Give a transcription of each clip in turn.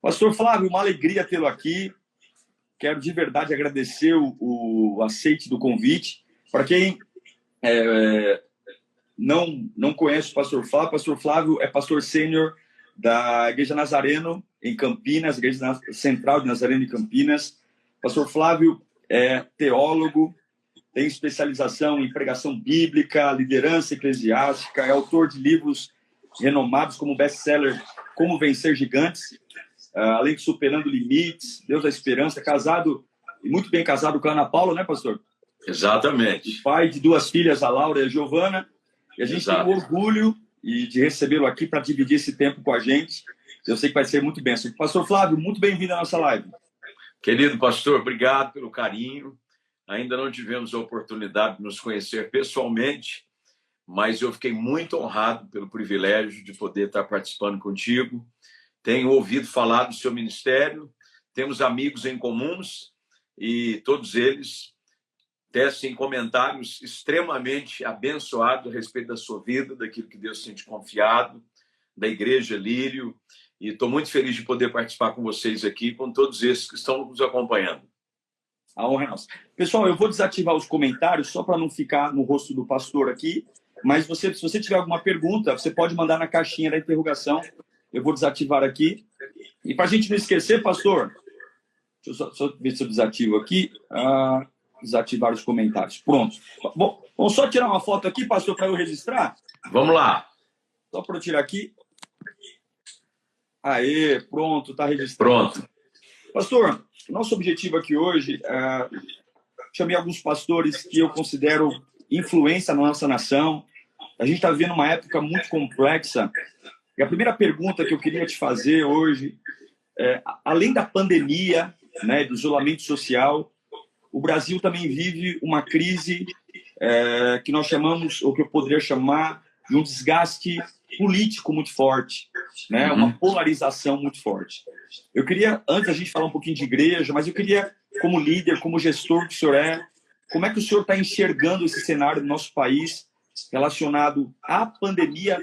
Pastor Flávio, uma alegria tê-lo aqui. Quero de verdade agradecer o aceite do convite. Para quem não conhece o Pastor Flávio é pastor sênior da Igreja Nazareno, em Campinas, Igreja Central de Nazareno, em Campinas. Pastor Flávio é teólogo, tem especialização em pregação bíblica, liderança eclesiástica, é autor de livros renomados como best-seller Como Vencer Gigantes, além de Superando Limites, Deus da Esperança, casado, e muito bem casado com a Ana Paula, né, pastor? Exatamente. Pai de duas filhas, a Laura e a Giovana, e a gente Exato. tem um orgulho de recebê-lo aqui para dividir esse tempo com a gente. Eu sei que vai ser muito bem. Pastor Flávio, muito bem-vindo à nossa live. Querido pastor, obrigado pelo carinho. Ainda não tivemos a oportunidade de nos conhecer pessoalmente, mas eu fiquei muito honrado pelo privilégio de poder estar participando contigo. Tenho ouvido falar do seu ministério, temos amigos em comuns e todos eles tecem comentários extremamente abençoados a respeito da sua vida, daquilo que Deus tem te confiado, da Igreja Lírio, e estou muito feliz de poder participar com vocês aqui, com todos esses que estão nos acompanhando. A honra é nossa. Pessoal, eu vou desativar os comentários só para não ficar no rosto do pastor aqui, mas se você tiver alguma pergunta, você pode mandar na caixinha da interrogação. Eu vou desativar aqui. E para a gente não esquecer, pastor, deixa eu só ver se eu desativo aqui. Desativar os comentários. Pronto. Bom, vamos só tirar uma foto aqui, pastor, para eu registrar? Vamos lá. Só para eu tirar aqui. Aê, pronto, está registrado. Pronto. Pastor, nosso objetivo aqui hoje, chamei alguns pastores que eu considero influência na nossa nação. A gente está vivendo uma época muito complexa. E a primeira pergunta que eu queria te fazer hoje, além da pandemia, né, do isolamento social, o Brasil também vive uma crise que nós chamamos, ou que eu poderia chamar, de um desgaste político muito forte, né? Uma polarização muito forte. Eu queria, antes a gente falar um pouquinho de igreja, mas eu queria, como líder, como gestor que o senhor é, como é que o senhor está enxergando esse cenário do nosso país relacionado à pandemia,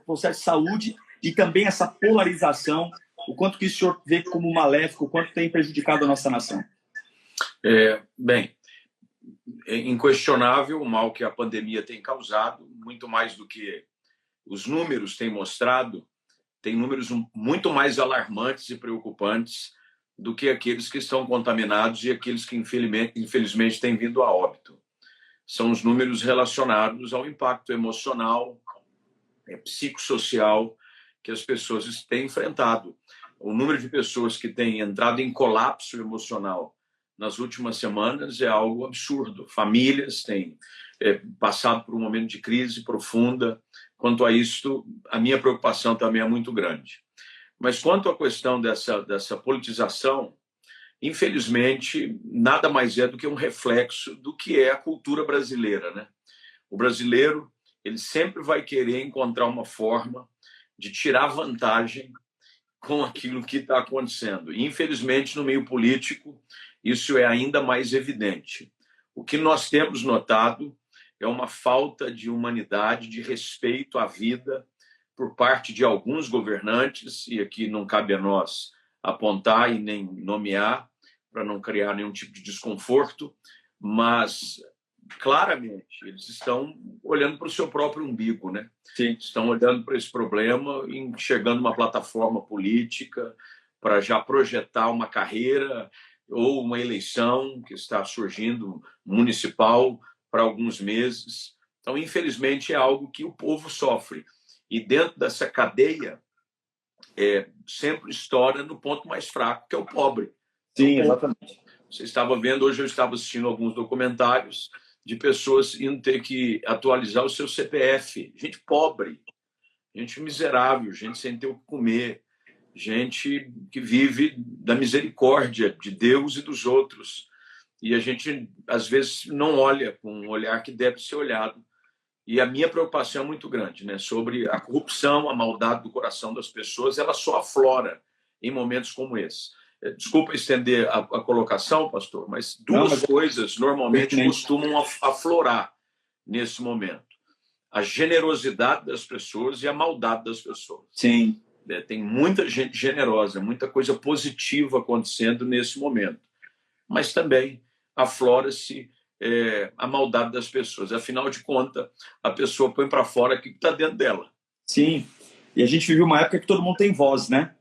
processo de saúde e também essa polarização, o quanto que o senhor vê como maléfico, o quanto tem prejudicado a nossa nação? Bem, é inquestionável o mal que a pandemia tem causado, muito mais do que os números têm mostrado, tem números muito mais alarmantes e preocupantes do que aqueles que estão contaminados e aqueles que, infelizmente, têm vindo a óbito. São os números relacionados ao impacto emocional, psicossocial que as pessoas têm enfrentado. O número de pessoas que têm entrado em colapso emocional nas últimas semanas é algo absurdo. Famílias têm passado por um momento de crise profunda. Quanto a isso, a minha preocupação também é muito grande. Mas quanto à questão dessa politização, infelizmente, nada mais é do que um reflexo do que é a cultura brasileira, né? O brasileiro, ele sempre vai querer encontrar uma forma de tirar vantagem com aquilo que está acontecendo. E, infelizmente, no meio político, isso é ainda mais evidente. O que nós temos notado é uma falta de humanidade, de respeito à vida por parte de alguns governantes, e aqui não cabe a nós apontar e nem nomear, para não criar nenhum tipo de desconforto, mas claramente eles estão olhando para o seu próprio umbigo, né? Sim. Estão olhando para esse problema e enxergando uma plataforma política para já projetar uma carreira ou uma eleição que está surgindo municipal para alguns meses. Então, infelizmente, é algo que o povo sofre. E dentro dessa cadeia, sempre estoura no ponto mais fraco, que é o pobre. Sim, exatamente. Você estava vendo, hoje eu estava assistindo alguns documentários de pessoas indo ter que atualizar o seu CPF. Gente pobre, gente miserável, gente sem ter o que comer, gente que vive da misericórdia de Deus e dos outros. E a gente, às vezes, não olha com um olhar que deve ser olhado. E a minha preocupação é muito grande, né? Sobre a corrupção, a maldade do coração das pessoas, ela só aflora em momentos como esse. Desculpa estender a colocação, pastor, mas duas coisas normalmente costumam aflorar nesse momento. A generosidade das pessoas e a maldade das pessoas. Sim. tem muita gente generosa, muita coisa positiva acontecendo nesse momento. Mas também aflora-se a maldade das pessoas. Afinal de contas, a pessoa põe para fora o que está dentro dela. Sim, e a gente vive uma época que todo mundo tem voz, né?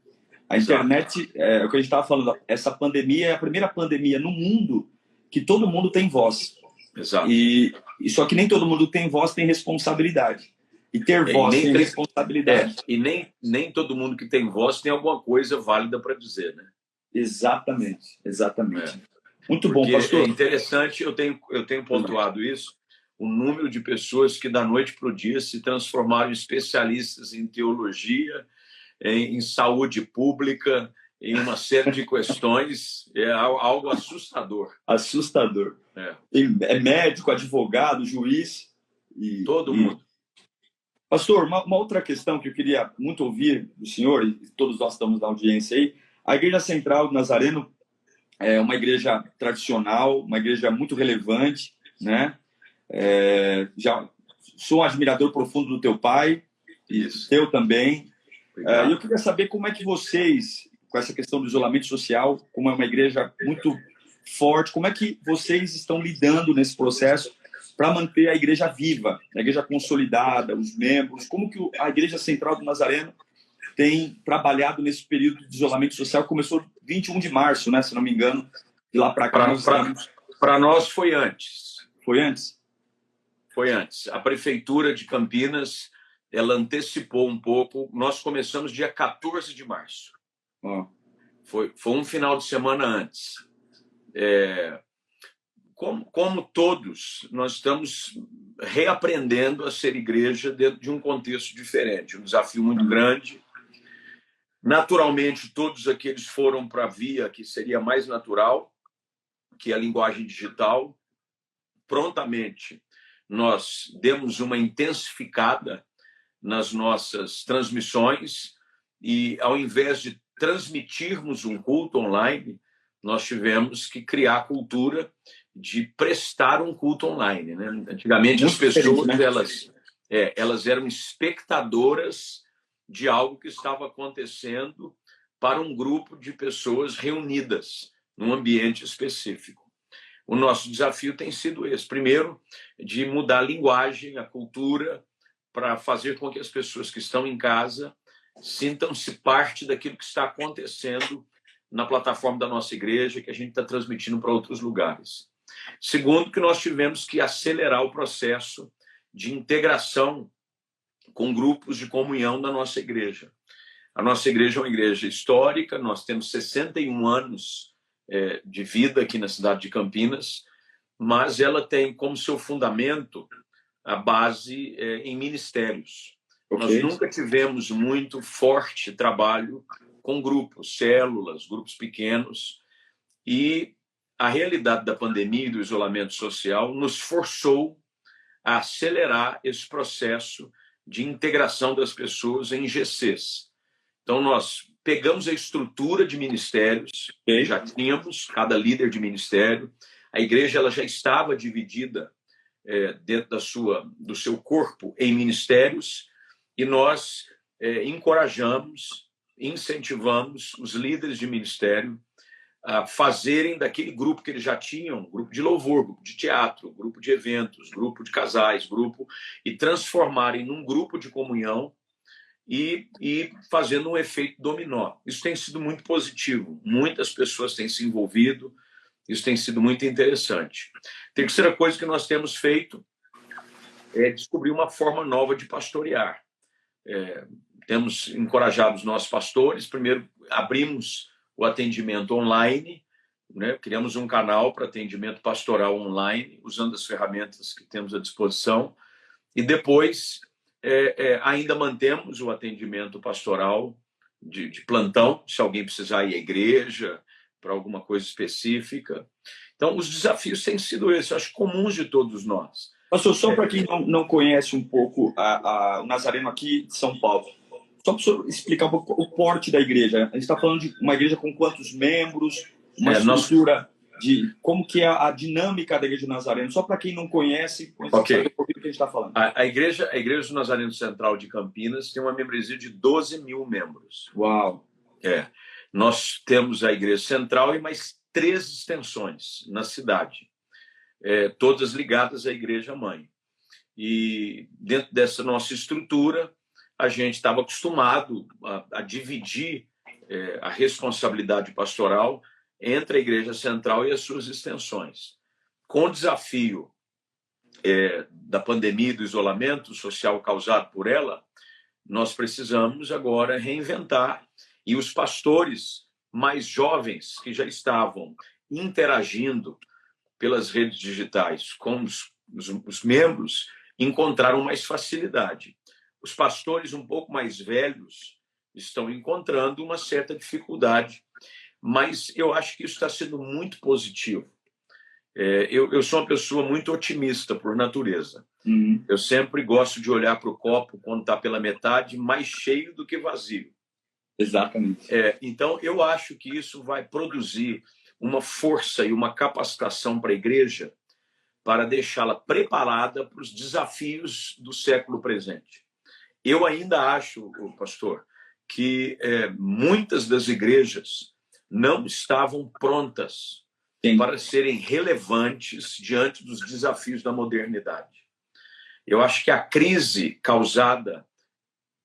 A internet, é o que a gente estava falando, essa pandemia é a primeira pandemia no mundo que todo mundo tem voz. Exato. E só que nem todo mundo tem voz, tem responsabilidade. E ter voz sem responsabilidade. E nem todo mundo que tem voz tem alguma coisa válida para dizer, né? Exatamente, exatamente. Muito bom, Porque pastor. É interessante, eu tenho pontuado isso, o número de pessoas que da noite para o dia se transformaram em especialistas em teologia, em saúde pública, em uma série de questões, é algo assustador. Assustador. É médico, advogado, juiz. Todo mundo. Pastor, uma outra questão que eu queria muito ouvir do senhor, e todos nós estamos na audiência aí, a Igreja Central do Nazareno é uma igreja tradicional, uma igreja muito relevante, né? Já sou um admirador profundo do teu pai, e teu também. E eu queria saber como é que vocês, com essa questão do isolamento social, como é uma igreja muito forte, como é que vocês estão lidando nesse processo para manter a igreja viva, a igreja consolidada, os membros, como que a Igreja Central do Nazareno tem trabalhado nesse período de isolamento social que começou 21 de março, né, se não me engano, de lá para cá. Para nós foi antes. Foi antes? Foi antes. A Prefeitura de Campinas, ela antecipou um pouco. Nós começamos dia 14 de março. Foi um final de semana antes. Como todos, nós estamos reaprendendo a ser igreja dentro de um contexto diferente, um desafio muito grande. Naturalmente, todos aqueles foram para a via que seria mais natural, que é a linguagem digital. Prontamente, nós demos uma intensificada nas nossas transmissões e, ao invés de transmitirmos um culto online, nós tivemos que criar a cultura de prestar um culto online, né? Antigamente, as pessoas, né? elas eram espectadoras de algo que estava acontecendo para um grupo de pessoas reunidas num ambiente específico. O nosso desafio tem sido esse. Primeiro, de mudar a linguagem, a cultura, para fazer com que as pessoas que estão em casa sintam-se parte daquilo que está acontecendo na plataforma da nossa igreja, que a gente está transmitindo para outros lugares. Segundo, que nós tivemos que acelerar o processo de integração com grupos de comunhão da nossa igreja. A nossa igreja é uma igreja histórica, nós temos 61 anos de vida aqui na cidade de Campinas, mas ela tem como seu fundamento a base em ministérios. Nós nunca tivemos muito forte trabalho com grupos, células, grupos pequenos, e a realidade da pandemia e do isolamento social nos forçou a acelerar esse processo de integração das pessoas em GCs. Então, nós pegamos a estrutura de ministérios, já tínhamos cada líder de ministério, a igreja ela já estava dividida dentro do seu corpo em ministérios, e nós encorajamos, incentivamos os líderes de ministério a fazerem daquele grupo que eles já tinham, grupo de louvor, grupo de teatro, grupo de eventos, grupo de casais, e transformarem num grupo de comunhão e fazendo um efeito dominó. Isso tem sido muito positivo, muitas pessoas têm se envolvido, isso tem sido muito interessante. Terceira coisa que nós temos feito é descobrir uma forma nova de pastorear. Temos encorajado os nossos pastores. Primeiro, abrimos o atendimento online, né? Criamos um canal para atendimento pastoral online, usando as ferramentas que temos à disposição. E depois, ainda mantemos o atendimento pastoral de plantão, se alguém precisar ir à igreja para alguma coisa específica. Então, os desafios têm sido esses, acho, comuns de todos nós. Pastor, só para quem não conhece um pouco o Nazareno aqui de São Paulo, só para o senhor explicar um pouco o porte da igreja. A gente está falando de uma igreja com quantos membros, uma estrutura de como que é a dinâmica da Igreja do Nazareno, só para quem não conhece, Ok. saber um pouquinho do que a gente está falando. A igreja do Nazareno Central de Campinas tem uma membresia de 12 mil membros. Uau! Nós temos a igreja central e mais 3 extensões na cidade, todas ligadas à igreja mãe. E dentro dessa nossa estrutura, a gente estava acostumado a dividir a responsabilidade pastoral entre a igreja central e as suas extensões. Com o desafio da pandemia e do isolamento social causado por ela, nós precisamos agora reinventar, e os pastores mais jovens que já estavam interagindo pelas redes digitais com os membros encontraram mais facilidade. Os pastores um pouco mais velhos estão encontrando uma certa dificuldade, mas eu acho que isso está sendo muito positivo. Eu sou uma pessoa muito otimista por natureza. Eu sempre gosto de olhar para o copo quando está pela metade, mais cheio do que vazio. Exatamente. Então, eu acho que isso vai produzir uma força e uma capacitação para a igreja para deixá-la preparada para os desafios do século presente. Eu ainda acho, pastor, que muitas das igrejas não estavam prontas para serem relevantes diante dos desafios da modernidade. Eu acho que a crise causada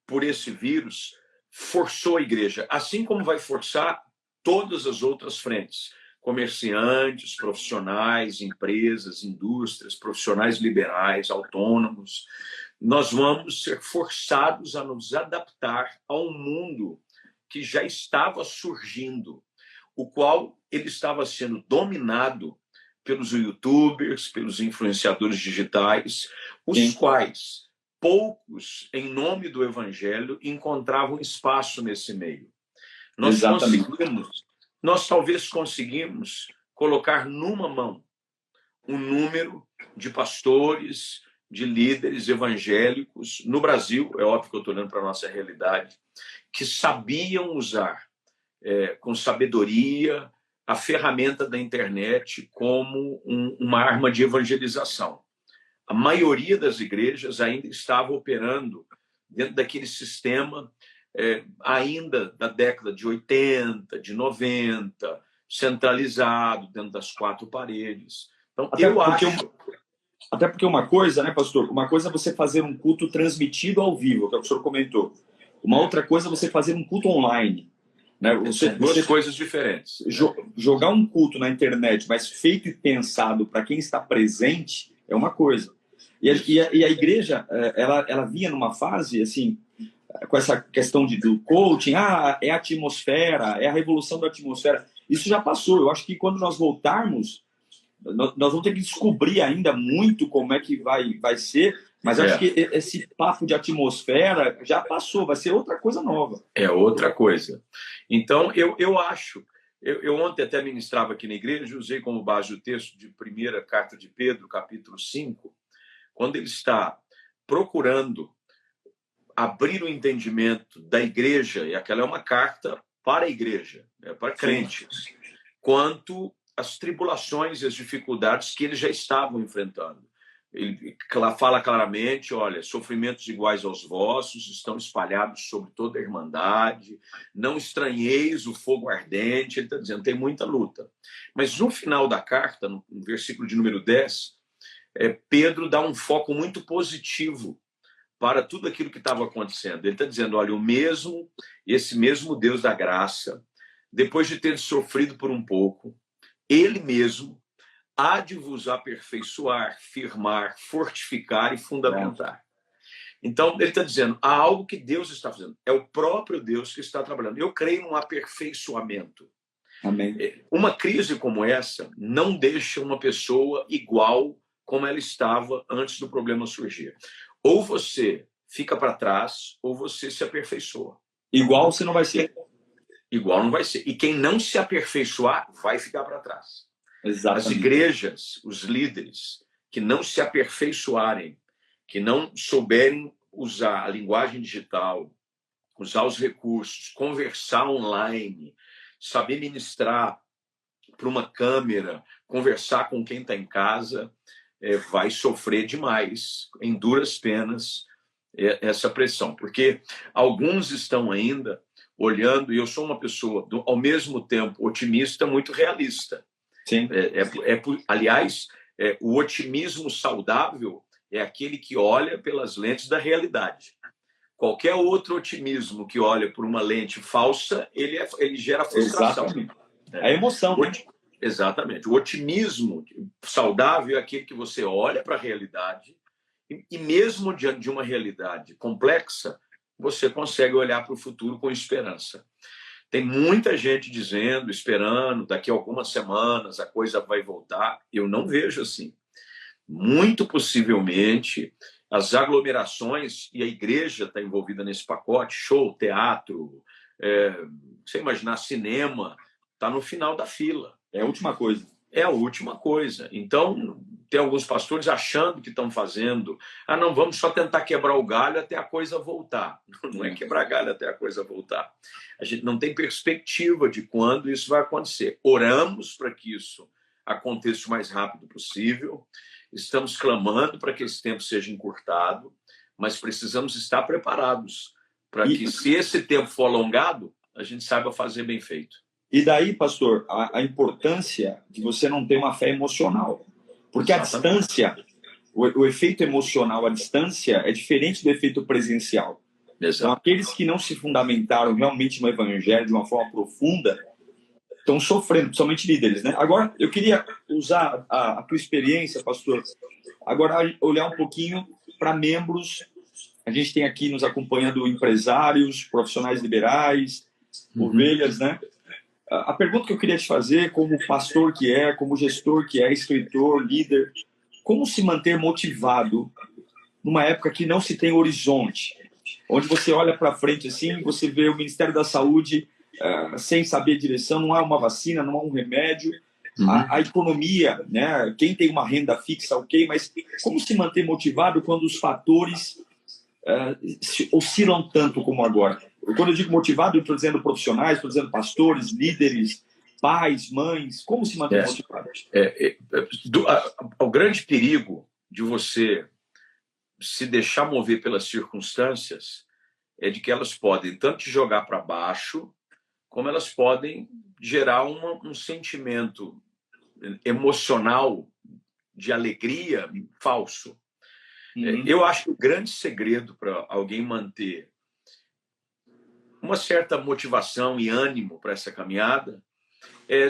por esse vírus forçou a igreja, assim como vai forçar todas as outras frentes. Comerciantes, profissionais, empresas, indústrias, profissionais liberais, autônomos. Nós vamos ser forçados a nos adaptar a um mundo que já estava surgindo, o qual ele estava sendo dominado pelos youtubers, pelos influenciadores digitais, os quais poucos, em nome do evangelho, encontravam espaço nesse meio. Nós talvez conseguimos colocar numa mão um número de pastores, de líderes evangélicos no Brasil, é óbvio que eu estou olhando para a nossa realidade, que sabiam usar com sabedoria a ferramenta da internet como uma arma de evangelização. A maioria das igrejas ainda estava operando dentro daquele sistema ainda da década de 80, de 90, centralizado dentro das 4 paredes. Então, Até porque uma coisa, né, pastor? Uma coisa é você fazer um culto transmitido ao vivo, que é o que o senhor comentou. Uma outra coisa é você fazer um culto online. Né? São duas coisas diferentes. Jogar um culto na internet, mas feito e pensado para quem está presente, é uma coisa. E a igreja, ela vinha numa fase, assim, com essa questão do coaching, é a atmosfera, é a revolução da atmosfera. Isso já passou. Eu acho que quando nós voltarmos, nós vamos ter que descobrir ainda muito como é que vai ser, mas acho que esse papo de atmosfera já passou, vai ser outra coisa nova. É outra coisa. Então, eu acho... Eu ontem até ministrava aqui na igreja, usei como base o texto de 1ª Carta de Pedro, capítulo 5, quando ele está procurando abrir o entendimento da igreja, e aquela é uma carta para a igreja, para crentes, quanto às tribulações e as dificuldades que eles já estavam enfrentando. Ele fala claramente, olha, sofrimentos iguais aos vossos estão espalhados sobre toda a irmandade, não estranheis o fogo ardente, ele está dizendo, tem muita luta. Mas no final da carta, no versículo de número 10, Pedro dá um foco muito positivo para tudo aquilo que estava acontecendo. Ele está dizendo, olha, esse mesmo Deus da graça, depois de ter sofrido por um pouco, ele mesmo há de vos aperfeiçoar, firmar, fortificar e fundamentar. Então, ele está dizendo, há algo que Deus está fazendo. É o próprio Deus que está trabalhando. Eu creio num aperfeiçoamento. Amém. Uma crise como essa não deixa uma pessoa igual como ela estava antes do problema surgir. Ou você fica para trás, ou você se aperfeiçoa. Igual você não vai ser. Igual não vai ser. E quem não se aperfeiçoar vai ficar para trás. Exatamente. As igrejas, os líderes, que não se aperfeiçoarem, que não souberem usar a linguagem digital, usar os recursos, conversar online, saber ministrar para uma câmera, conversar com quem está em casa, vai sofrer demais, em duras penas, essa pressão. Porque alguns estão ainda olhando, e eu sou uma pessoa, ao mesmo tempo, otimista, muito realista. Sim. Aliás, o otimismo saudável é aquele que olha pelas lentes da realidade. Qualquer outro otimismo que olha por uma lente falsa, ele gera frustração. Exatamente. É emoção, né? Exatamente. O otimismo saudável é aquele que você olha para a realidade e mesmo diante de uma realidade complexa, você consegue olhar para o futuro com esperança. Tem muita gente dizendo, esperando, daqui a algumas semanas a coisa vai voltar. Eu não vejo assim. Muito possivelmente, as aglomerações, e a igreja está envolvida nesse pacote, show, teatro, você imaginar, cinema, está no final da fila. É a última coisa. É a última coisa. Então, tem alguns pastores achando que estão fazendo. Não, vamos só tentar quebrar o galho até a coisa voltar. Não é quebrar galho até a coisa voltar. A gente não tem perspectiva de quando isso vai acontecer. Oramos para que isso aconteça o mais rápido possível. Estamos clamando para que esse tempo seja encurtado, mas precisamos estar preparados para que, se esse tempo for alongado, a gente saiba fazer bem feito. E daí, pastor, a importância de você não ter uma fé emocional. Porque a distância, o efeito emocional à distância é diferente do efeito presencial. Exato. Então, aqueles que não se fundamentaram realmente no evangelho de uma forma profunda estão sofrendo, principalmente líderes, né? Agora, eu queria usar a tua experiência, pastor, agora olhar um pouquinho para membros. A gente tem aqui nos acompanhando empresários, profissionais liberais, ovelhas, né? A pergunta que eu queria te fazer, como pastor que é, como gestor que é, escritor, líder, como se manter motivado numa época que não se tem horizonte, onde você olha para frente assim, você vê o Ministério da Saúde sem saber direção, não há uma vacina, não há um remédio, a economia, né? Quem tem uma renda fixa, ok, mas como se manter motivado quando os fatores oscilam tanto como agora? Quando eu digo motivado, eu estou dizendo profissionais, estou dizendo pastores, líderes, pais, mães. Como se manter motivado? O grande perigo de você se deixar mover pelas circunstâncias é de que elas podem tanto te jogar para baixo, como elas podem gerar um sentimento emocional de alegria falso. Eu acho que o grande segredo para alguém manter uma certa motivação e ânimo para essa caminhada é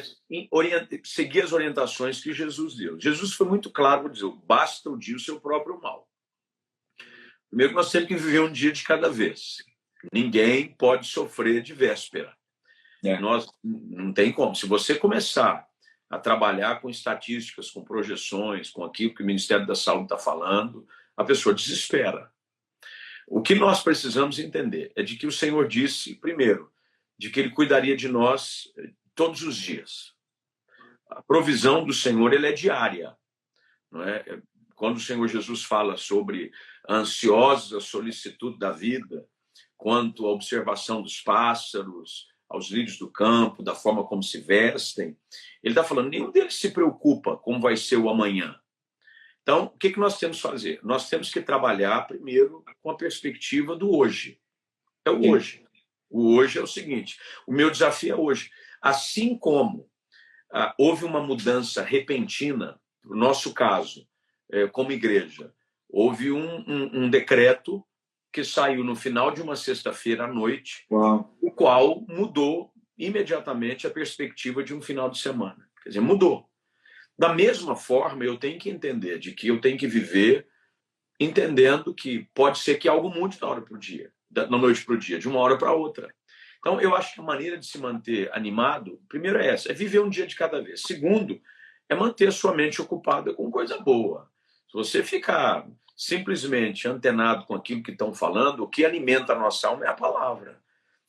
seguir as orientações que Jesus deu. Jesus foi muito claro, dizer, basta o dia o seu próprio mal. Primeiro, nós temos que viver um dia de cada vez. Ninguém pode sofrer de véspera. Nós não tem como. Se você começar a trabalhar com estatísticas, com projeções, com aquilo que o Ministério da Saúde está falando, a pessoa desespera. O que nós precisamos entender é de que o Senhor disse, primeiro, de que Ele cuidaria de nós todos os dias. A provisão do Senhor ela é diária. Não é? Quando o Senhor Jesus fala sobre a ansiosa solicitude da vida, quanto à observação dos pássaros, aos lírios do campo, da forma como se vestem, Ele está falando, nenhum deles se preocupa como vai ser o amanhã. Então, o que nós temos que fazer? Nós temos que trabalhar primeiro com a perspectiva do hoje. É o hoje. O hoje é o seguinte, o meu desafio é hoje. Assim como houve uma mudança repentina, no nosso caso, como igreja, houve um decreto que saiu no final de uma sexta-feira à noite, o qual mudou imediatamente a perspectiva de um final de semana. Quer dizer, mudou. Da mesma forma, eu tenho que entender de que eu tenho que viver entendendo que pode ser que algo mude da hora para o dia, da noite para o dia, de uma hora para outra. Então, eu acho que a maneira de se manter animado, primeiro é essa, é viver um dia de cada vez. Segundo, é manter a sua mente ocupada com coisa boa. Se você ficar simplesmente antenado com aquilo que estão falando, o que alimenta a nossa alma é a palavra.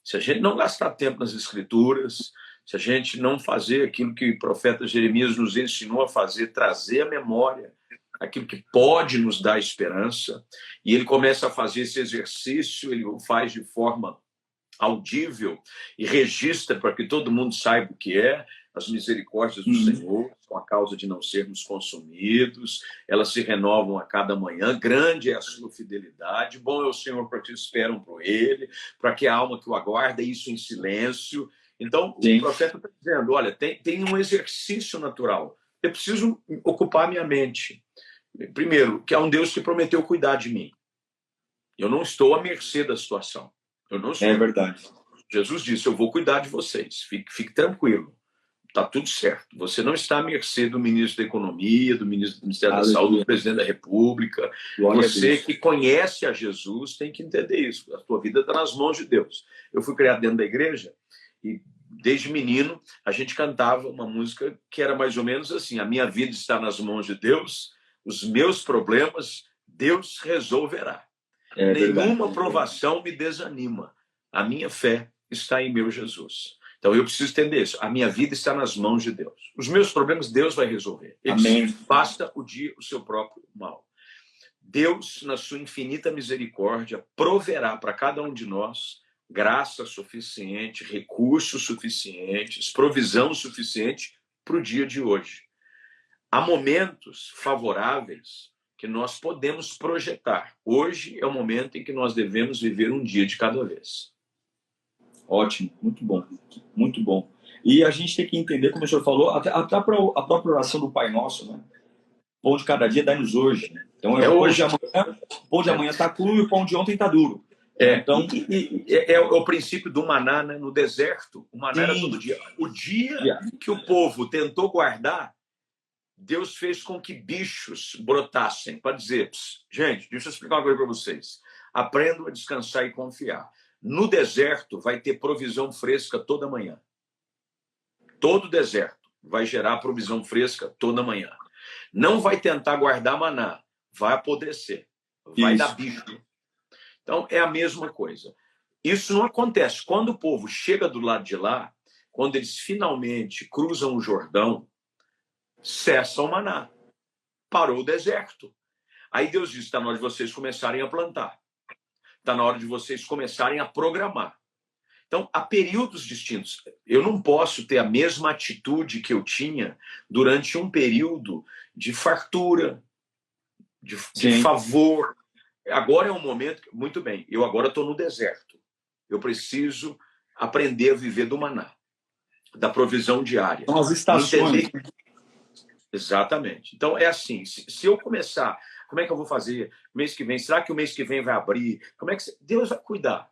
Se a gente não gastar tempo nas escrituras, se a gente não fazer aquilo que o profeta Jeremias nos ensinou a fazer, trazer à memória aquilo que pode nos dar esperança, e ele começa a fazer esse exercício, ele o faz de forma audível e registra para que todo mundo saiba o que é, as misericórdias do Senhor, com a causa de não sermos consumidos, elas se renovam a cada manhã, grande é a sua fidelidade, bom é o Senhor para que esperam por Ele, para que a alma que o aguarda, isso em silêncio. Então, Sim. o profeta está dizendo, olha, tem um exercício natural, eu preciso ocupar minha mente. Primeiro, que há um Deus que prometeu cuidar de mim. Eu não estou à mercê da situação. Eu não estou. É verdade. Jesus disse, eu vou cuidar de vocês, fique tranquilo. Está tudo certo. Você não está à mercê do ministro da Economia, do ministro do Ministério da Saúde, do presidente da República. Você que conhece a Jesus tem que entender isso. A sua vida está nas mãos de Deus. Eu fui criado dentro da igreja e, desde menino, a gente cantava uma música que era mais ou menos assim, a minha vida está nas mãos de Deus, os meus problemas Deus resolverá. Nenhuma provação me desanima. A minha fé está em meu Jesus. Então, eu preciso entender isso. A minha vida está nas mãos de Deus. Os meus problemas, Deus vai resolver. Amém. Basta o dia o seu próprio mal. Deus, na sua infinita misericórdia, proverá para cada um de nós graça suficiente, recursos suficientes, provisão suficiente para o dia de hoje. Há momentos favoráveis que nós podemos projetar. Hoje é o momento em que nós devemos viver um dia de cada vez. Ótimo, muito bom, muito bom. E a gente tem que entender, como o senhor falou, até a própria oração do Pai Nosso, né? Pão de cada dia dá-nos hoje. Né? Então, hoje. O pão de amanhã está cru e o pão de ontem está duro. Então, é o princípio do maná, né? No deserto. O maná era todo dia. O dia que o povo tentou guardar, Deus fez com que bichos brotassem para dizer, gente, deixa eu explicar uma coisa para vocês. Aprendam a descansar e confiar. No deserto vai ter provisão fresca toda manhã. Todo deserto vai gerar provisão fresca toda manhã. Não vai tentar guardar maná, vai apodrecer, vai dar bicho. Então, é a mesma coisa. Isso não acontece. Quando o povo chega do lado de lá, quando eles finalmente cruzam o Jordão, cessa o maná. Parou o deserto. Aí Deus diz, está na hora de vocês começarem a plantar. Está na hora de vocês começarem a programar. Então, há períodos distintos. Eu não posso ter a mesma atitude que eu tinha durante um período de fartura, de favor. Agora é um momento... Muito bem, eu agora estou no deserto. Eu preciso aprender a viver do maná, da provisão diária. São as estações. Entender... Exatamente. Então, é assim, se eu começar... Como é que eu vou fazer mês que vem? Será que o mês que vem vai abrir? Como é que Deus vai cuidar?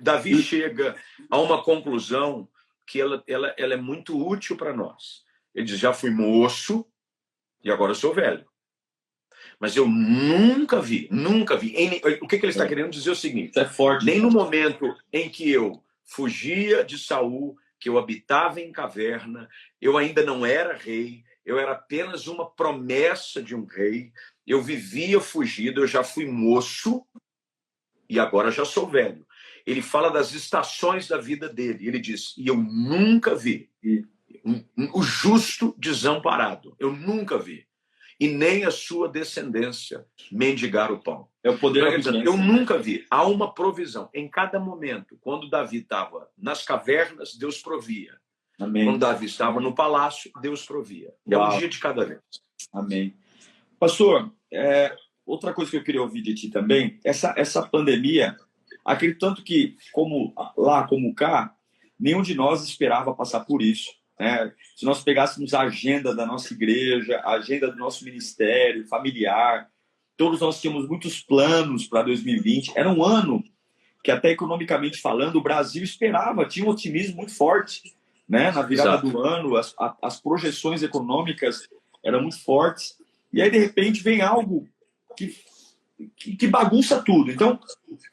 Davi chega a uma conclusão que ela é muito útil para nós. Ele diz, já fui moço e agora sou velho. Mas eu nunca vi. O que ele está querendo dizer é o seguinte, é forte, nem no momento em que eu fugia de Saul, que eu habitava em caverna, eu ainda não era rei, eu era apenas uma promessa de um rei, eu vivia fugido, eu já fui moço e agora já sou velho. Ele fala das estações da vida dele. Ele diz, e eu nunca vi o justo desamparado. Eu nunca vi. E nem a sua descendência mendigar o pão. É o poder da vida. Eu nunca vi. Há uma provisão. Em cada momento, quando Davi estava nas cavernas, Deus provia. Amém. Quando Davi estava no palácio, Deus provia. É um dia de cada vez. Amém. Pastor, outra coisa que eu queria ouvir de ti também, essa pandemia, acredito tanto que, como lá como cá, nenhum de nós esperava passar por isso. Né? Se nós pegássemos a agenda da nossa igreja, a agenda do nosso ministério familiar, todos nós tínhamos muitos planos para 2020. Era um ano que, até economicamente falando, o Brasil esperava, tinha um otimismo muito forte. Né? Na virada do ano, as projeções econômicas eram muito fortes. E aí, de repente, vem algo que bagunça tudo. Então,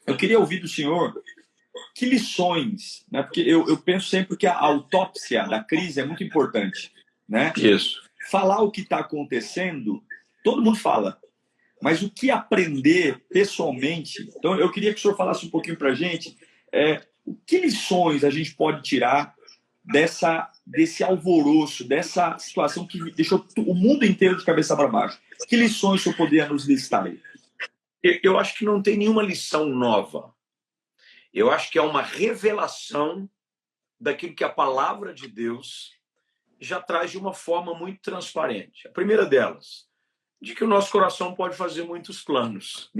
eu queria ouvir do senhor que lições, né? Porque eu penso sempre que a autópsia da crise é muito importante. Né? Isso. Falar o que está acontecendo, todo mundo fala. Mas o que aprender pessoalmente... Então, eu queria que o senhor falasse um pouquinho para a gente que lições a gente pode tirar desse alvoroço, dessa situação que deixou o mundo inteiro de cabeça para baixo. Que lições o senhor poderia nos listar aí? Eu acho que não tem nenhuma lição nova. Eu acho que é uma revelação daquilo que a palavra de Deus já traz de uma forma muito transparente. A primeira delas, de que o nosso coração pode fazer muitos planos,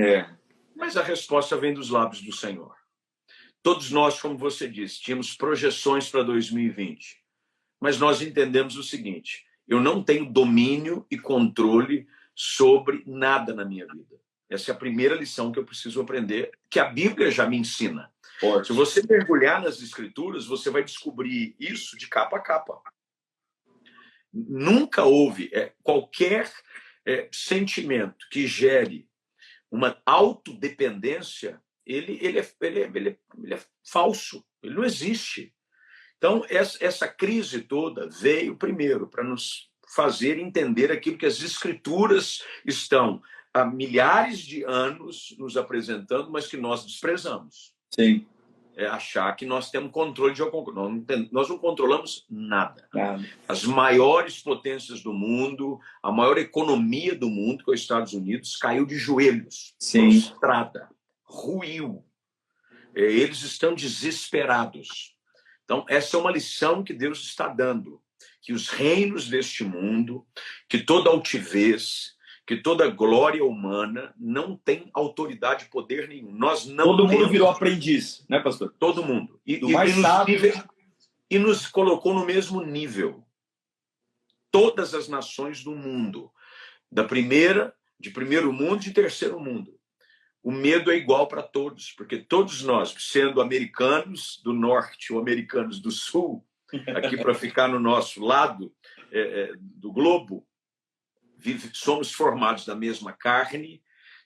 mas a resposta vem dos lábios do Senhor. Todos nós, como você disse, tínhamos projeções para 2020, mas nós entendemos o seguinte: eu não tenho domínio e controle sobre nada na minha vida. Essa é a primeira lição que eu preciso aprender, que a Bíblia já me ensina. Se você mergulhar nas Escrituras, você vai descobrir isso de capa a capa. Nunca houve qualquer sentimento que gere uma autodependência, ele é falso, ele não existe. Então, essa crise toda veio primeiro para nos fazer entender aquilo que as Escrituras estão há milhares de anos nos apresentando, mas que nós desprezamos. Sim. É achar que nós temos controle de alguma coisa. Nós não controlamos nada. As maiores potências do mundo, a maior economia do mundo, que é os Estados Unidos, caiu de joelhos, prostrada, ruiu. Eles estão desesperados. Então, essa é uma lição que Deus está dando, que os reinos deste mundo, que toda altivez, que toda glória humana não tem autoridade e poder nenhum. Todo mundo virou aprendiz, né, pastor? Todo mundo. E nos colocou no mesmo nível. Todas as nações do mundo, de primeiro mundo e de terceiro mundo. O medo é igual para todos, porque todos nós, sendo americanos do norte ou americanos do sul, aqui para ficar no nosso lado do globo, somos formados da mesma carne,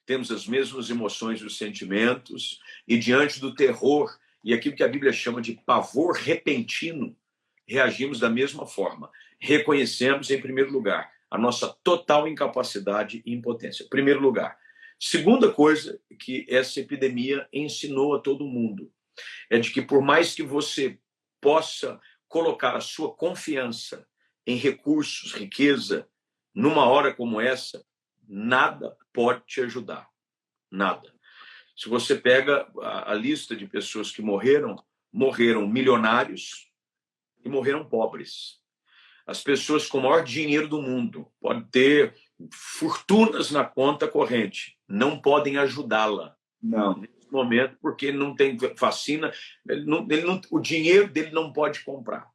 temos as mesmas emoções e os sentimentos, e diante do terror e aquilo que a Bíblia chama de pavor repentino, reagimos da mesma forma. Reconhecemos, em primeiro lugar, a nossa total incapacidade e impotência. Primeiro lugar. Segunda coisa que essa epidemia ensinou a todo mundo é de que, por mais que você possa colocar a sua confiança em recursos, riqueza, numa hora como essa, nada pode te ajudar. Nada. Se você pega a lista de pessoas que morreram milionários e morreram pobres. As pessoas com o maior dinheiro do mundo podem ter fortunas na conta corrente, não podem ajudá-la nesse momento, porque não tem vacina, o dinheiro dele não pode comprar.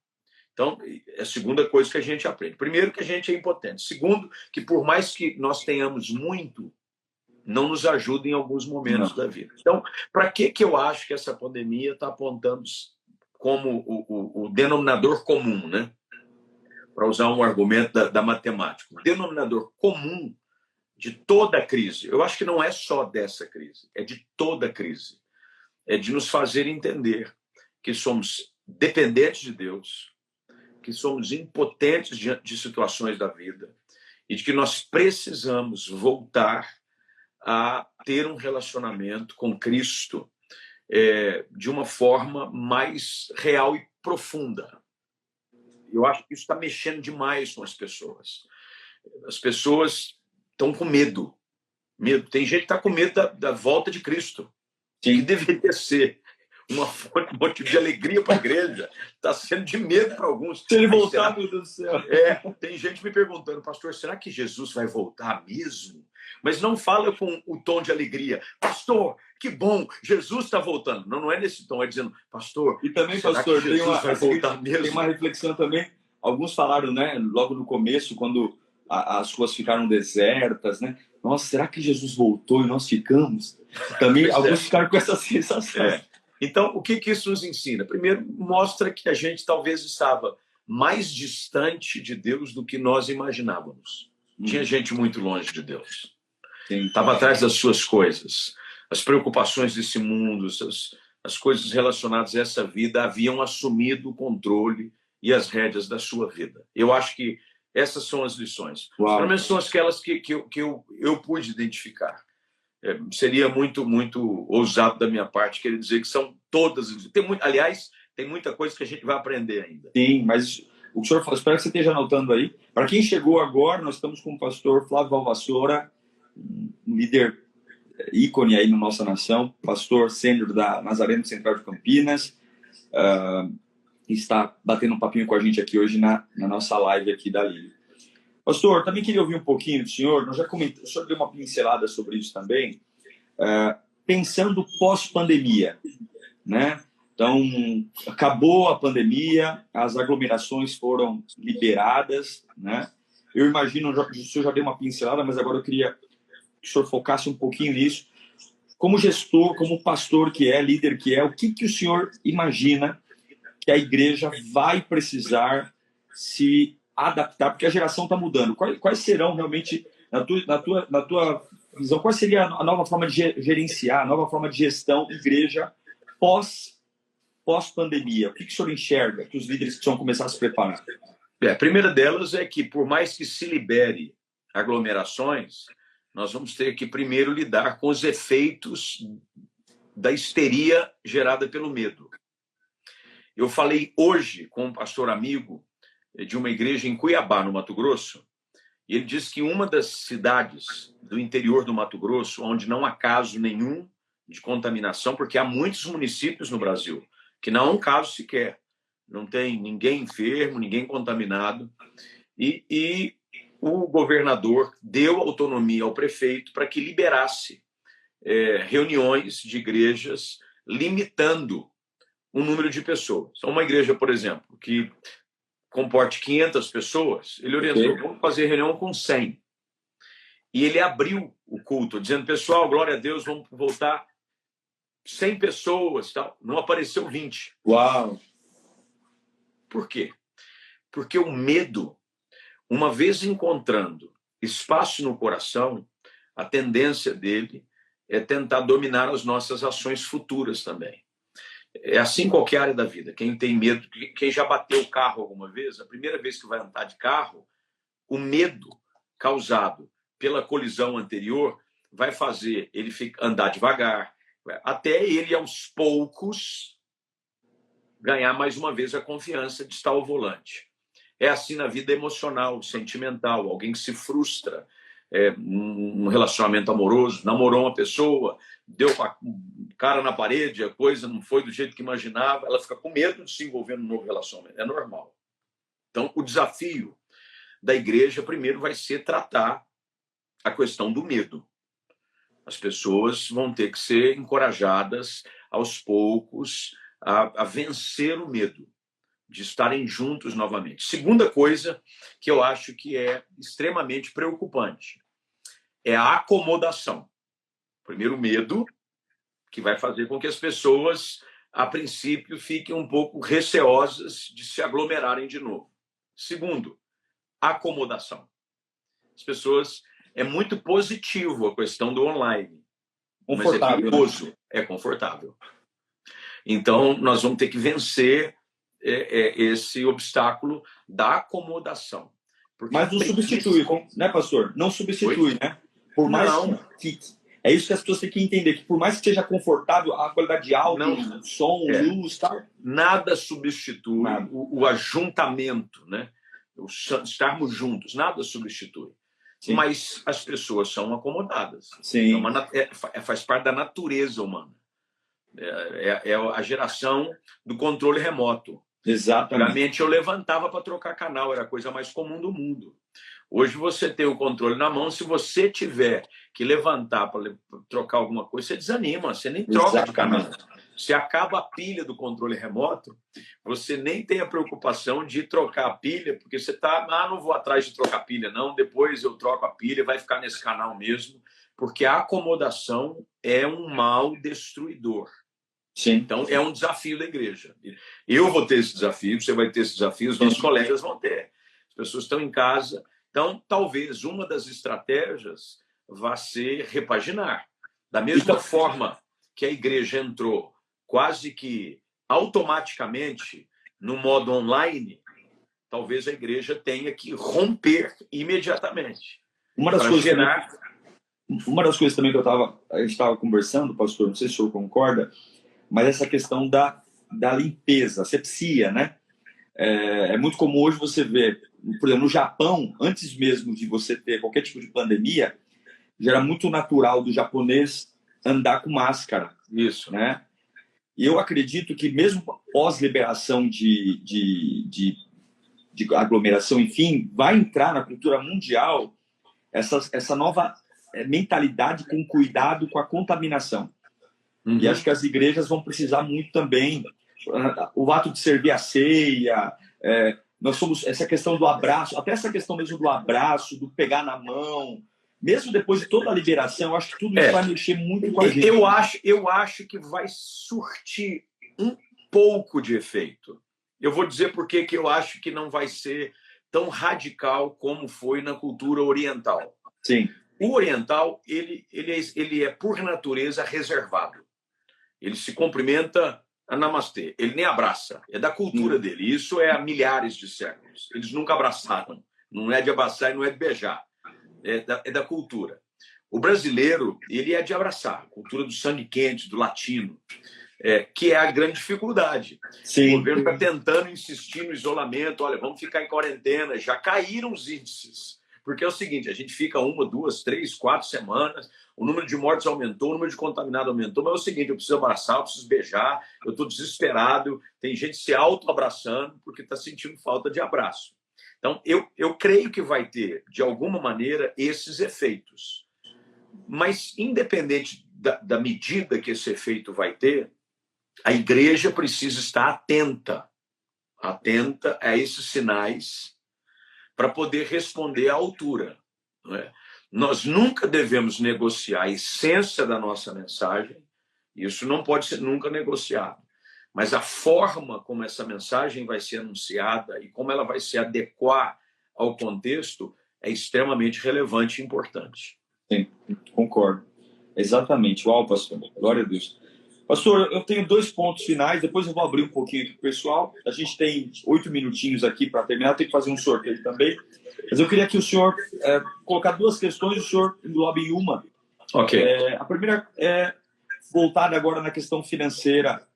Então, é a segunda coisa que a gente aprende. Primeiro, que a gente é impotente. Segundo, que por mais que nós tenhamos muito, não nos ajuda em alguns momentos da vida. Então, para que eu acho que essa pandemia está apontando como o denominador comum, né? Para usar um argumento da matemática. O denominador comum de toda a crise, eu acho que não é só dessa crise, é de toda a crise. É de nos fazer entender que somos dependentes de Deus, que somos impotentes diante de situações da vida e de que nós precisamos voltar a ter um relacionamento com Cristo de uma forma mais real e profunda. Eu acho que isso está mexendo demais com as pessoas. As pessoas estão com medo. Tem gente que está com medo da volta de Cristo, que deveria ser uma fonte, um motivo de alegria para a igreja, está sendo de medo para alguns. Se ele voltar, meu Deus do céu. Tem gente me perguntando, pastor, será que Jesus vai voltar mesmo? Mas não fala com o tom de alegria. Pastor, que bom, Jesus está voltando. Não é nesse tom, é dizendo, pastor, e também, será pastor, que Jesus vai voltar mesmo? Tem uma reflexão também. Alguns falaram, né, logo no começo, quando as ruas ficaram desertas, né? Nossa, será que Jesus voltou e nós ficamos? Também alguns ficaram com essa sensação. Então, o que isso nos ensina? Primeiro, mostra que a gente talvez estava mais distante de Deus do que nós imaginávamos. Tinha gente muito longe de Deus. Estava atrás das suas coisas. As preocupações desse mundo, as coisas relacionadas a essa vida haviam assumido o controle e as rédeas da sua vida. Eu acho que essas são as lições. Pelo menos são aquelas que eu pude identificar. Seria muito ousado da minha parte querer dizer que são todas. Aliás, tem muita coisa que a gente vai aprender ainda. Sim, mas o senhor falou, espero que você esteja anotando aí. Para quem chegou agora, nós estamos com o pastor Flávio Valvassoura, um líder ícone aí na nossa nação, pastor sênior da Nazareno Central de Campinas. está batendo um papinho com a gente aqui hoje na nossa live aqui da Lírio. Pastor, também queria ouvir um pouquinho do senhor, nós já comentamos, o senhor deu uma pincelada sobre isso também, pensando pós-pandemia, né? Então, acabou a pandemia, as aglomerações foram liberadas, né? Eu imagino, o senhor já deu uma pincelada, mas agora eu queria que o senhor focasse um pouquinho nisso. Como gestor, como pastor que é, líder que é, o que o senhor imagina que a igreja vai precisar se adaptar? Porque a geração está mudando. Quais serão realmente, na tua visão, qual seria a nova forma de gerenciar, a nova forma de gestão igreja pós-pandemia? O que o senhor enxerga que os líderes precisam começar a se preparar? A primeira delas é que, por mais que se libere aglomerações, nós vamos ter que primeiro lidar com os efeitos da histeria gerada pelo medo. Eu falei hoje com um pastor amigo de uma igreja em Cuiabá, no Mato Grosso, e ele disse que uma das cidades do interior do Mato Grosso, onde não há caso nenhum de contaminação, porque há muitos municípios no Brasil que não há um caso sequer, não tem ninguém enfermo, ninguém contaminado, e o governador deu autonomia ao prefeito para que liberasse reuniões de igrejas limitando o número de pessoas. Então, uma igreja, por exemplo, que comporte 500 pessoas, ele orientou, vamos fazer reunião com 100. E ele abriu o culto, dizendo, pessoal, glória a Deus, vamos voltar 100 pessoas. Tal. Não apareceu 20. Uau! Por quê? Porque o medo, uma vez encontrando espaço no coração, a tendência dele é tentar dominar as nossas ações futuras também. É assim em qualquer área da vida. Quem tem medo, quem já bateu o carro alguma vez, a primeira vez que vai andar de carro, o medo causado pela colisão anterior vai fazer ele andar devagar, até ele, aos poucos, ganhar mais uma vez a confiança de estar ao volante. É assim na vida emocional, sentimental, alguém que se frustra, um relacionamento amoroso, namorou uma pessoa, deu com a cara na parede, a coisa não foi do jeito que imaginava, ela fica com medo de se envolver num novo relacionamento. É normal. Então, o desafio da igreja, primeiro, vai ser tratar a questão do medo. As pessoas vão ter que ser encorajadas, aos poucos, a vencer o medo de estarem juntos novamente. Segunda coisa que eu acho que é extremamente preocupante é a acomodação. Primeiro, medo, que vai fazer com que as pessoas, a princípio, fiquem um pouco receosas de se aglomerarem de novo. Segundo, acomodação. As pessoas... É muito positivo a questão do online, mas é perigoso, né? É confortável. Então, nós vamos ter que vencer esse obstáculo da acomodação. Mas não substitui, né, pastor? Não substitui, né? Por mais que... É isso que as pessoas têm que entender, que por mais que seja confortável, a qualidade de áudio, som, luz, tal... Nada substitui o ajuntamento, né? Estarmos juntos, nada substitui. Sim. Mas as pessoas são acomodadas. Sim. Faz parte da natureza humana. É a geração do controle remoto. Exatamente. Antigamente eu levantava para trocar canal, era a coisa mais comum do mundo. Hoje você tem o controle na mão, se você tiver que levantar para trocar alguma coisa, você desanima, você nem troca de canal. Se acaba a pilha do controle remoto, você nem tem a preocupação de trocar a pilha, porque você está, não vou atrás de trocar a pilha, não, depois eu troco a pilha, vai ficar nesse canal mesmo, porque a acomodação é um mal destruidor. Sim. Então, é um desafio da igreja. Eu vou ter esse desafio, você vai ter esse desafio, os nossos colegas vão ter. As pessoas estão em casa. Então, talvez uma das estratégias vá ser repaginar. Da mesma forma que a igreja entrou quase que automaticamente no modo online, talvez a igreja tenha que romper imediatamente. Uma das coisas também que a gente estava conversando, pastor, não sei se o senhor concorda, mas essa questão da limpeza, asepsia, né? É muito comum hoje você ver, por exemplo, no Japão, antes mesmo de você ter qualquer tipo de pandemia, já era muito natural do japonês andar com máscara. Isso. Né? E eu acredito que mesmo pós-liberação de aglomeração, enfim, vai entrar na cultura mundial essa nova mentalidade com cuidado com a contaminação. Uhum. E acho que as igrejas vão precisar muito também. O ato de servir a ceia, nós somos essa questão do abraço, até essa questão mesmo do abraço, do pegar na mão, mesmo depois de toda a liberação, eu acho que tudo isso vai mexer muito com a gente. Eu acho que vai surtir um pouco de efeito. Eu vou dizer por que eu acho que não vai ser tão radical como foi na cultura oriental. Sim. O oriental, ele é por natureza reservado. Ele se cumprimenta a namastê. Ele nem abraça. É da cultura dele. Isso é há milhares de séculos. Eles nunca abraçaram. Não é de abraçar e não é de beijar. É da cultura. O brasileiro, ele é de abraçar. A cultura do sangue quente, do latino. Que é a grande dificuldade. Sim. O governo está tentando insistir no isolamento. Olha, vamos ficar em quarentena. Já caíram os índices. Porque é o seguinte, a gente fica 1, 2, 3, 4 semanas, o número de mortes aumentou, o número de contaminados aumentou, mas é o seguinte, eu preciso abraçar, eu preciso beijar, eu estou desesperado, tem gente se auto-abraçando porque está sentindo falta de abraço. Então, eu creio que vai ter, de alguma maneira, esses efeitos. Mas, independente da medida que esse efeito vai ter, a igreja precisa estar atenta a esses sinais para poder responder à altura. Não é? Nós nunca devemos negociar a essência da nossa mensagem, isso não pode ser nunca negociado, mas a forma como essa mensagem vai ser anunciada e como ela vai se adequar ao contexto é extremamente relevante e importante. Sim, concordo. Exatamente. Uau, pastor. Glória a Deus. Pastor, eu tenho 2 pontos finais, depois eu vou abrir um pouquinho aqui para o pessoal. A gente tem 8 minutinhos aqui para terminar, tem que fazer um sorteio também. Mas eu queria que o senhor colocar 2 questões e o senhor englobe em uma. Ok. A primeira é voltada agora na questão financeira,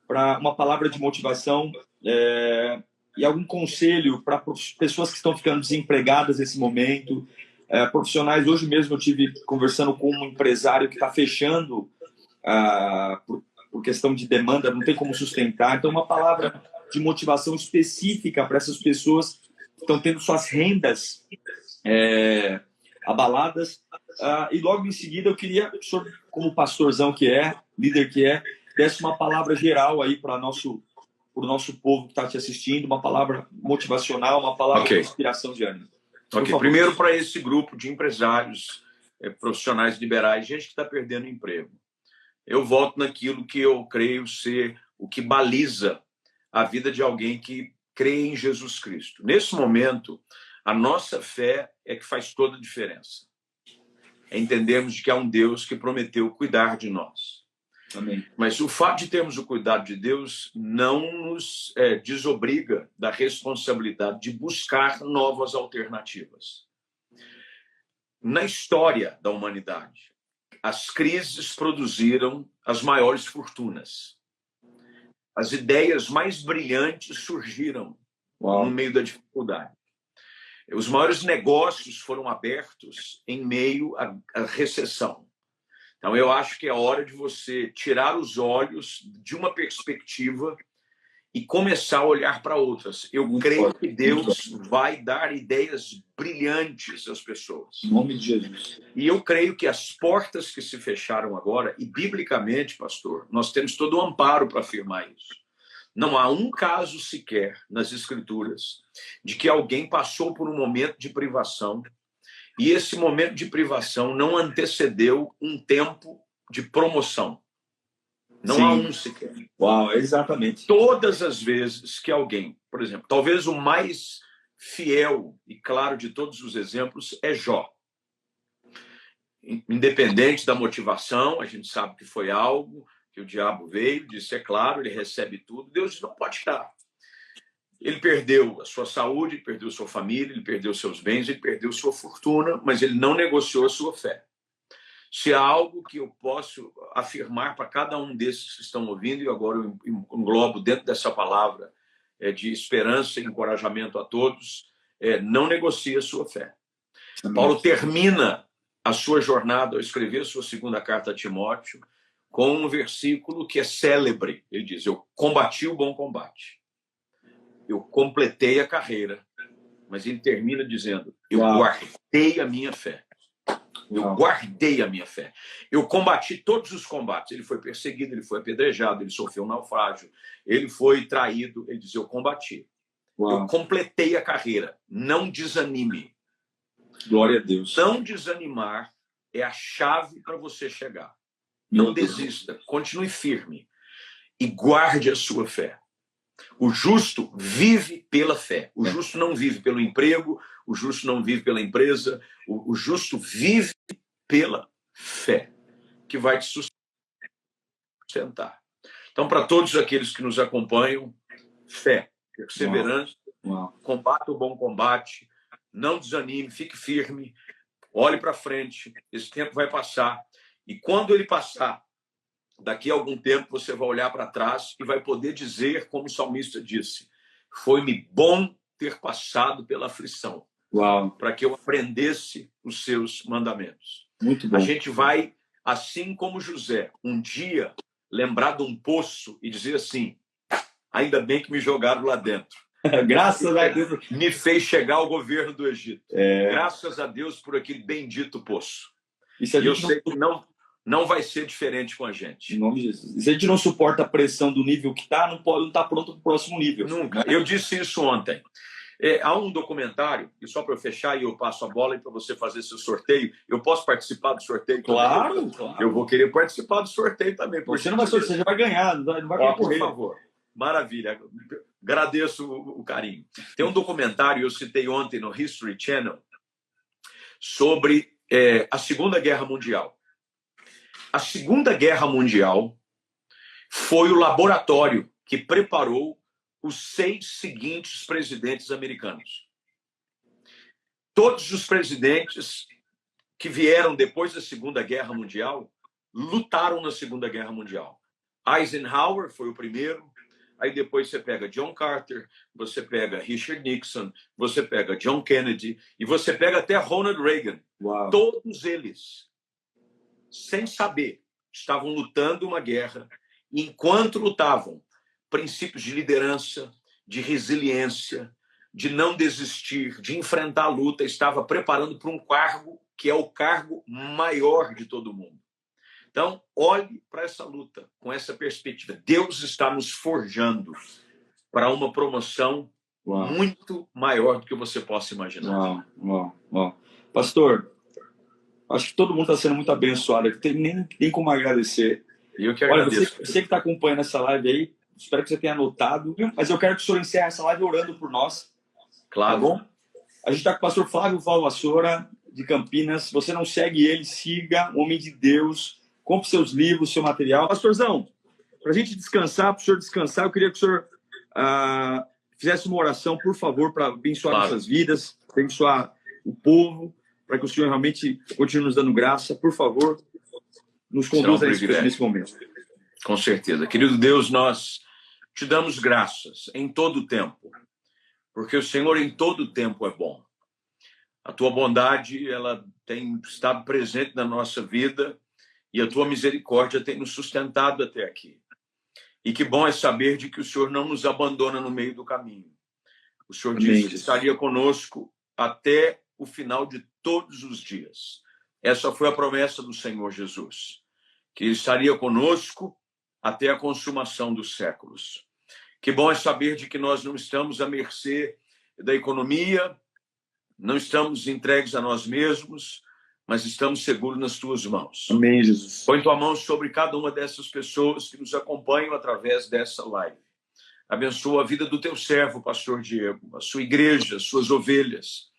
para uma palavra de motivação e algum conselho para pessoas que estão ficando desempregadas nesse momento, profissionais. Hoje mesmo eu estive conversando com um empresário que está fechando por questão de demanda, não tem como sustentar. Então, uma palavra de motivação específica para essas pessoas que estão tendo suas rendas abaladas. E logo em seguida, eu queria, que o senhor, como pastorzão que é, líder que é, desse uma palavra geral aí para o nosso povo que está te assistindo, uma palavra motivacional, uma palavra de inspiração de ânimo. Primeiro, para esse grupo de empresários, profissionais liberais, gente que está perdendo emprego. Eu volto naquilo que eu creio ser o que baliza a vida de alguém que crê em Jesus Cristo. Nesse momento, a nossa fé é que faz toda a diferença. É entendermos que há um Deus que prometeu cuidar de nós. Amém. Mas o fato de termos o cuidado de Deus não nos desobriga da responsabilidade de buscar novas alternativas. Na história da humanidade, as crises produziram as maiores fortunas. As ideias mais brilhantes surgiram no meio da dificuldade. Os maiores negócios foram abertos em meio à recessão. Então, eu acho que é hora de você tirar os olhos de uma perspectiva e começar a olhar para outras. Eu creio que Deus vai dar ideias brilhantes às pessoas. Em nome de Jesus. E eu creio que as portas que se fecharam agora, e biblicamente, pastor, nós temos todo o amparo para afirmar isso. Não há um caso sequer nas Escrituras de que alguém passou por um momento de privação e esse momento de privação não antecedeu um tempo de promoção. Não Sim. há um sequer. Uau, exatamente. Todas as vezes que alguém, por exemplo, talvez o mais fiel e claro de todos os exemplos é Jó. Independente da motivação, a gente sabe que foi algo que o diabo veio, disse, é claro, ele recebe tudo, Deus não pode dar. Ele perdeu a sua saúde, ele perdeu sua família, ele perdeu seus bens, ele perdeu sua fortuna, mas ele não negociou a sua fé. Se há algo que eu posso afirmar para cada um desses que estão ouvindo, e agora eu englobo dentro dessa palavra de esperança e encorajamento a todos, não negocie a sua fé. Amém. Paulo termina a sua jornada ao escrever a sua segunda carta a Timóteo com um versículo que é célebre. Ele diz: eu combati o bom combate, eu completei a carreira. Mas ele termina dizendo: eu guardei a minha fé. Eu guardei a minha fé. Eu combati todos os combates. Ele foi perseguido, ele foi apedrejado, ele sofreu um naufrágio, ele foi traído. Ele diz: eu combati. Eu completei a carreira. Não desanime. Glória a Deus. Não desanimar é a chave para você chegar. Não desista. Continue firme e guarde a sua fé. O justo vive pela fé. O justo não vive pelo emprego, o justo não vive pela empresa, o justo vive pela fé, que vai te sustentar. Então, para todos aqueles que nos acompanham, fé, perseverança, combata o bom combate, não desanime, fique firme, olhe para frente, esse tempo vai passar. E quando ele passar, daqui a algum tempo você vai olhar para trás e vai poder dizer, como o salmista disse: foi-me bom ter passado pela aflição, para que eu aprendesse os seus mandamentos. Muito bom. A gente vai, assim como José, um dia lembrar de um poço e dizer assim: ainda bem que me jogaram lá dentro. Graças a Deus. Me fez chegar ao governo do Egito. Graças a Deus por aquele bendito poço. E eu sei que não vai ser diferente com a gente. Em nome de Jesus. Se a gente não suporta a pressão do nível que está, não está pronto para o próximo nível. Nunca. Eu disse isso ontem. Há um documentário, e só para eu fechar e eu passo a bola para você fazer seu sorteio. Eu posso participar do sorteio? Claro. Eu vou querer participar do sorteio também. Você não vai sortear, você já vai ganhar, não vai concorrer. Por favor. Maravilha. Agradeço o carinho. Tem um documentário, eu citei ontem no History Channel, sobre a Segunda Guerra Mundial. A Segunda Guerra Mundial foi o laboratório que preparou os 6 seguintes presidentes americanos. Todos os presidentes que vieram depois da Segunda Guerra Mundial lutaram na Segunda Guerra Mundial. Eisenhower foi o primeiro, aí depois você pega John Carter, você pega Richard Nixon, você pega John Kennedy e você pega até Ronald Reagan. Todos eles, sem saber, estavam lutando uma guerra, e enquanto lutavam, princípios de liderança, de resiliência, de não desistir, de enfrentar a luta, estava preparando para um cargo que é o cargo maior de todo mundo. Então, olhe para essa luta com essa perspectiva. Deus está nos forjando para uma promoção muito maior do que você possa imaginar. Pastor, acho que todo mundo está sendo muito abençoado. Não tem nem como agradecer. Eu que agradeço. Você que está acompanhando essa live aí, espero que você tenha anotado. Mas eu quero que o senhor encerre essa live orando por nós. Claro. Tá bom? A gente está com o pastor Flávio Valvassoura, de Campinas. Se você não segue ele, siga, homem de Deus. Compre seus livros, seu material. Pastorzão, para a gente descansar, para o senhor descansar, eu queria que o senhor fizesse uma oração, por favor, para abençoar nossas vidas, abençoar o povo, para que o Senhor realmente continue nos dando graça. Por favor, nos conduza nesse momento. Com certeza. Querido Deus, nós te damos graças em todo o tempo, porque o Senhor em todo o tempo é bom. A tua bondade, ela tem estado presente na nossa vida e a tua misericórdia tem nos sustentado até aqui. E que bom é saber de que o Senhor não nos abandona no meio do caminho. O Senhor disse que estaria conosco até o final de todos os dias. Essa foi a promessa do Senhor Jesus, que estaria conosco até a consumação dos séculos. Que bom é saber de que nós não estamos à mercê da economia, não estamos entregues a nós mesmos, mas estamos seguros nas tuas mãos. Amém, Jesus. Põe tua mão sobre cada uma dessas pessoas que nos acompanham através dessa live. Abençoa a vida do teu servo, pastor Diego, a sua igreja, as suas ovelhas,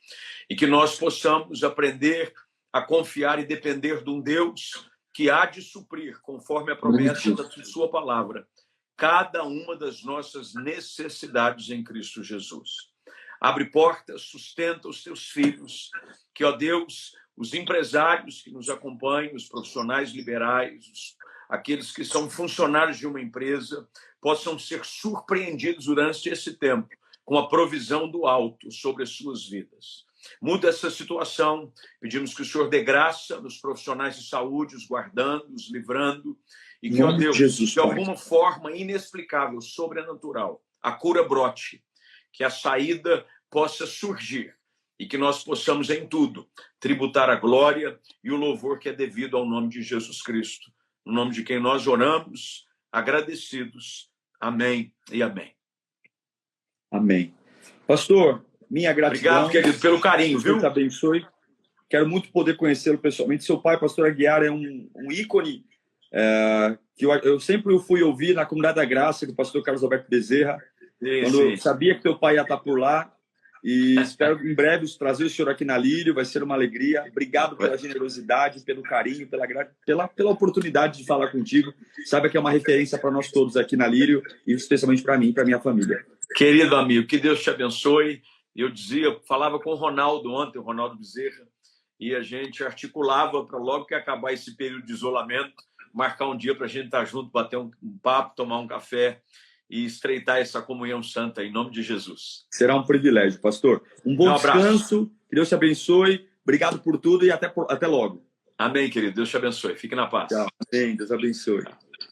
e que nós possamos aprender a confiar e depender de um Deus que há de suprir, conforme a promessa da sua palavra, cada uma das nossas necessidades em Cristo Jesus. Abre portas, sustenta os teus filhos, que, ó Deus, os empresários que nos acompanham, os profissionais liberais, aqueles que são funcionários de uma empresa, possam ser surpreendidos durante esse tempo com a provisão do alto sobre as suas vidas. Muda essa situação, pedimos que o Senhor dê graça nos profissionais de saúde, os guardando, os livrando, e que, ó Deus, Jesus, de alguma forma inexplicável, sobrenatural, a cura brote, que a saída possa surgir e que nós possamos em tudo tributar a glória e o louvor que é devido ao nome de Jesus Cristo, no nome de quem nós oramos, agradecidos. Amém e amém. Amém. Pastor, minha gratidão. Obrigado, querido, pelo carinho, viu? Deus te abençoe. Quero muito poder conhecê-lo pessoalmente. Seu pai, pastor Aguiar, é um ícone que eu sempre fui ouvir na Comunidade da Graça, do pastor Carlos Alberto Bezerra, quando eu sabia que teu pai ia estar por lá. E espero em breve trazer o senhor aqui na Lírio, vai ser uma alegria. Obrigado pela generosidade, pelo carinho, pela oportunidade de falar contigo. Saiba que é uma referência para nós todos aqui na Lírio e especialmente para mim e para minha família. Querido amigo, que Deus te abençoe. Eu falava com o Ronaldo ontem, o Ronaldo Bezerra, e a gente articulava para logo que acabar esse período de isolamento, marcar um dia para a gente estar junto, bater um papo, tomar um café e estreitar essa comunhão santa, em nome de Jesus. Será um privilégio, pastor. Um bom descanso, que Deus te abençoe. Obrigado por tudo e até logo. Amém, querido. Deus te abençoe. Fique na paz. Tchau. Amém. Deus abençoe.